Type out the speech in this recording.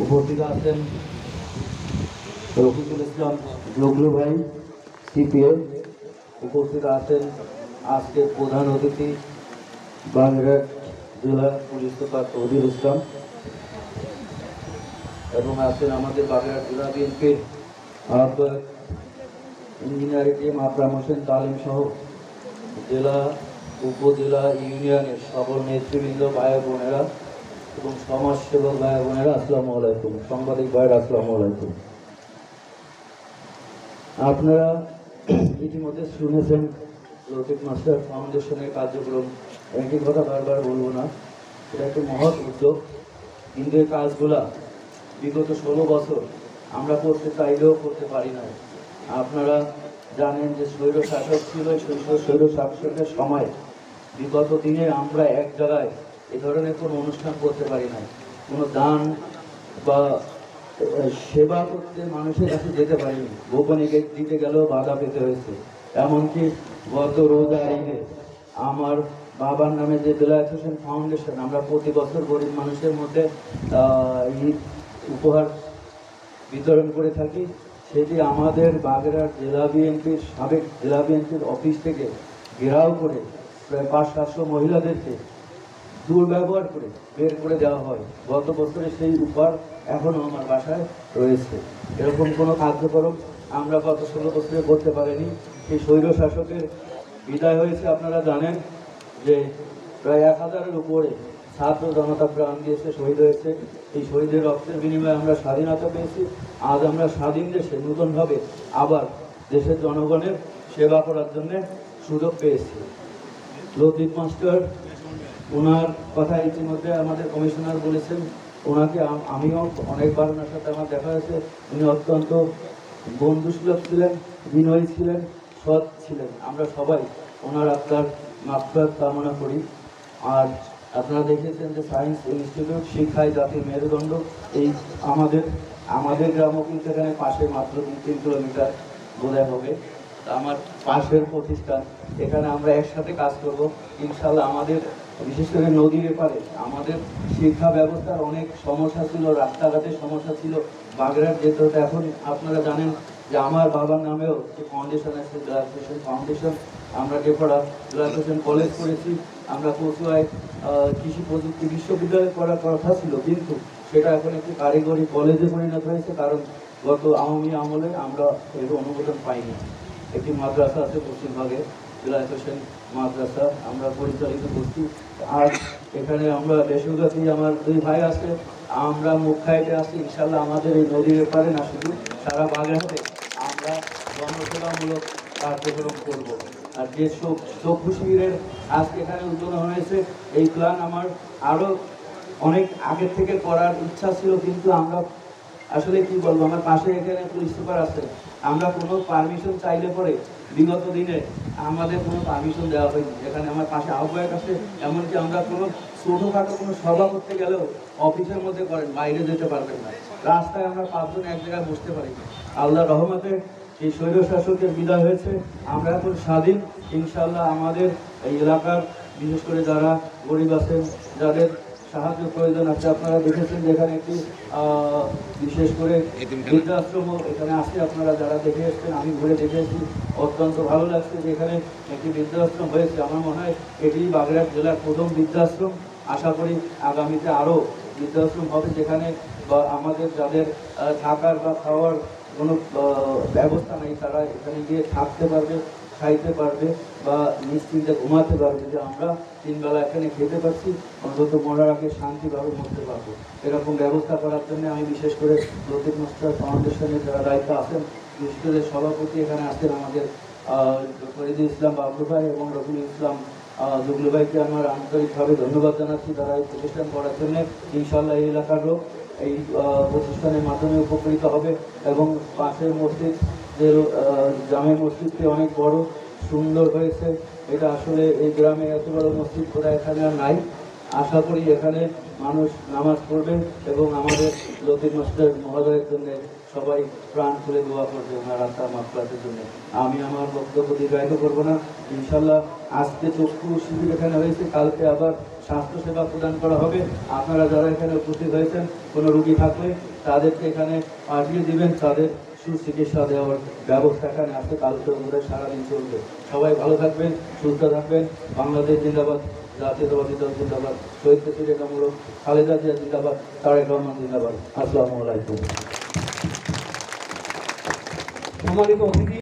উপস্থিত আছেন রফিকুল ইসলাম জগলু ভাই সিপিএ। উপস্থিত আছেন আজকের প্রধান অতিথি বাগেরহাট জেলা পুলিশ সুপার তৌহিদুল ইসলাম, এবং আছেন আমাদের বাগেরহাট জেলা বিএনপির আহ্বায়ক ইঞ্জিনিয়ার এটিএম আকরাম হোসেন তালিম সহ জেলা উপজেলা ইউনিয়নের সকল নেতৃবৃন্দ, ভাই বোনেরা এবং সমাজসেবক ভাই বোনেরা, আসসালামু আলাইকুম। সাংবাদিক ভাইয়েরা, আসসালামু আলাইকুম। আপনারা ইতিমধ্যে শুনেছেন লতিফ মাস্টার ফাউন্ডেশনের কার্যক্রম। একই কথা বারবার বলবো না, এটা একটা মহৎ উদ্যোগ। কিন্তু এই কাজগুলা বিগত 16 বছর আমরা করতে চাইলেও করতে পারি না। আপনারা জানেন যে স্বৈর শাসক ছিল, স্বৈর শাসকের সময় বিগত দিনে আমরা এক জায়গায় এ ধরনের কোনো অনুষ্ঠান করতে পারি না। কোনো দান বা সেবা করতে মানুষের কাছে যেতে পারিনি, গোপনে দিতে গেলেও বাধা পেতে হয়েছে। এমনকি গত রোজা ঈদে আমার বাবার নামে যে বেলায়েত হোসেন ফাউন্ডেশন, আমরা প্রতি বছর গরিব মানুষের মধ্যে ঈদ উপহার বিতরণ করে থাকি, সেটি আমাদের বাগেরহাট জেলা বিএনপির সাবেক জেলা বিএনপির অফিস থেকে ঘেরাও করে প্রায় 500-700 মহিলাদেরকে দুর্ব্যবহার করে বের করে দেওয়া হয়। গত বছরে সেই উপহার এখনও আমার বাসায় রয়েছে। এরকম কোনো কার্যক্রম আমরা গত 16 বছরে করতে পারিনি। এই স্বৈর শাসকের বিদায় হয়েছে। আপনারা জানেন যে প্রায় 1000-এর উপরে ছাত্র জনতা প্রাণ দিয়েছে, শহীদ হয়েছে। এই শহীদের রক্তের বিনিময়ে আমরা স্বাধীনতা পেয়েছি। আজ আমরা স্বাধীন দেশে নতুনভাবে আবার দেশের জনগণের সেবা করার জন্য সুযোগ পেয়েছি। লতিফ মাস্টার, ওনার কথা ইতিমধ্যে আমাদের কমিশনার বলেছেন। ওনাকে আমিও অনেকবার ওনার সাথে আমার দেখা হয়েছে। উনি অত্যন্ত বন্ধুসুলভ ছিলেন, বিনয়ী ছিলেন, সৎ ছিলেন। আমরা সবাই ওনার আত্মার মাগফিরাত কামনা করি। আর আপনারা দেখেছেন যে সায়েন্স ইনস্টিটিউট শিক্ষায় জাতির মেরুদণ্ড, এই আমাদের গ্রামও কিন্তু এখানে পাশে মাত্র 2-3 কিলোমিটার বোধহয় হবে। আমার পাশের প্রতিষ্ঠান, এখানে আমরা একসাথে কাজ করব ইনশাল্লাহ। আমাদের বিশেষ করে নদীর এপারে আমাদের শিক্ষা ব্যবস্থার অনেক সমস্যা ছিল, রাস্তাঘাটের সমস্যা ছিল, বাগেরহাট যেতে হতো। এখন আপনারা জানেন যে আমার বাবার নামেও যে ফাউন্ডেশন আছে, বেলায়েত হোসেন ফাউন্ডেশন, আমরা ডেকরা বেলায়েত হোসেন কলেজ করেছি। আমরা কচুয়ায় কৃষি প্রযুক্তি বিশ্ববিদ্যালয় করার কথা ছিল, কিন্তু সেটা এখন একটি কারিগরি কলেজে পরিণত হয়েছে, কারণ গত আওয়ামী আমলে আমরা এর অনুমোদন পাইনি। একটি মাদ্রাসা আছে পশ্চিমবঙ্গে, বেলায়েত হোসেন মাদ্রাসা, আমরা পরিচালিত করছি। আর এখানে আমরা বেসরকারি আমার 2 ভাই আছে, আমরা মুখাইতে আছি। ইনশাল্লাহ আমাদের এই নদীর এপারে না, শুধু সারা বাগেরহাটে আমরা জনসেবামূলক কার্যক্রম করব। আর যে চক্ষু শিবিরের আজকে এখানে উদ্বোধন হয়েছে, এই প্ল্যান আমার আরও অনেক আগের থেকে করার ইচ্ছা ছিল, কিন্তু আমরা আসলে কি বলবো, আমার পাশে এখানে পুলিশ সুপার আছে, আমরা কোনো পারমিশন চাইলে পরে বিগত দিনে আমাদের কোনো পারমিশন দেওয়া হয়নি। এখানে আমার পাশে আহ্বায়ক আছে, এমনকি আমরা কোনো ছোটোখাটো কোনো সভা করতে গেলেও অফিসের মধ্যে করেন, বাইরে যেতে পারবেন না। রাস্তায় আমরা 5 জন এক জায়গায় বসতে পারি। আল্লাহ রহমতে এই স্বৈর শাসকের বিদায় হয়েছে, আমরা এখন স্বাধীন। ইনশাল্লাহ আমাদের এই এলাকার বিশেষ করে যারা গরিব আছেন, যাদের সাহায্য প্রয়োজন আছে, আপনারা দেখেছেন যেখানে একটি বিশেষ করে বৃদ্ধাশ্রমও এখানে আসছে। আপনারা যারা দেখে এসছেন, আমি ঘুরে দেখে এসেছি, অত্যন্ত ভালো লাগছে যে এখানে একটি বৃদ্ধাশ্রম হয়েছে। আমার মনে হয় এটি বাগেরহাট জেলার প্রথম বৃদ্ধাশ্রম। আশা করি আগামীতে আরও বৃদ্ধাশ্রম হবে, যেখানে বা আমাদের যাদের থাকার বা খাওয়ার কোনো ব্যবস্থা নেই, তারা এখানে গিয়ে থাকতে পারবে, খাইতে পারবে বা নিশ্চিন্তে ঘুমাতে পারবে, যে আমরা 3 বেলা এখানে খেতে পারছি, অন্তত মরার আগে শান্তিভাবে মরতে পারবো। এরকম ব্যবস্থা করার জন্য আমি বিশেষ করে লতিফ মাস্টার ফাউন্ডেশনের যারা দায়িত্ব আছেন, বিশেষ করে সভাপতি এখানে আছেন আমাদের ফরিদুল ইসলাম বাবলু ভাই এবং রফিকুল ইসলাম জগলু ভাইকে আমার আন্তরিকভাবে ধন্যবাদ জানাচ্ছি, তারা এই প্রতিষ্ঠান করার জন্য। ইনশাল্লাহ এই এলাকার লোক এই প্রতিষ্ঠানের মাধ্যমে উপকৃত হবে। এবং পাশের মসজিদ, যে জামে মসজিদটি অনেক বড় সুন্দর হয়েছে। এটা আসলে এই গ্রামে এত বড় মসজিদ কোথায় এখানে আর নাই। আশা করি এখানে মানুষ নামাজ পড়বে এবং আমাদের লতিফ মাস্টার মহোদয়ের জন্য সবাই প্রাণ খুলে দোয়া করবে ওনার আত্মার মাগফিরাতের জন্য। আমি আমার বক্তব্য দীর্ঘায়িত করবো না। ইনশাল্লাহ আজকে চক্ষু শিবির এখানে হয়েছে, কালকে আবার স্বাস্থ্যসেবা প্রদান করা হবে। আপনারা যারা এখানে উপস্থিত হয়েছেন, কোনো রোগী থাকলে তাদেরকে এখানে পাঠিয়ে দিবেন, তাদের সুচিকিৎসা দেওয়ার ব্যবস্থা এখানে আছে। কাল তো আমাদের সারাদিন চলবে। সবাই ভালো থাকবেন, সুস্থ থাকবেন। বাংলাদেশ জিন্দাবাদ, জাতীয়তাবাদী দল জিন্দাবাদ, শহীদ প্রেসিডেন্ট কামরূপ খালেদা জিয়া জিন্দাবাদ, তারেক রহমান জিন্দাবাদ। আসসালামু আলাইকুম। সম্মানিত অতিথি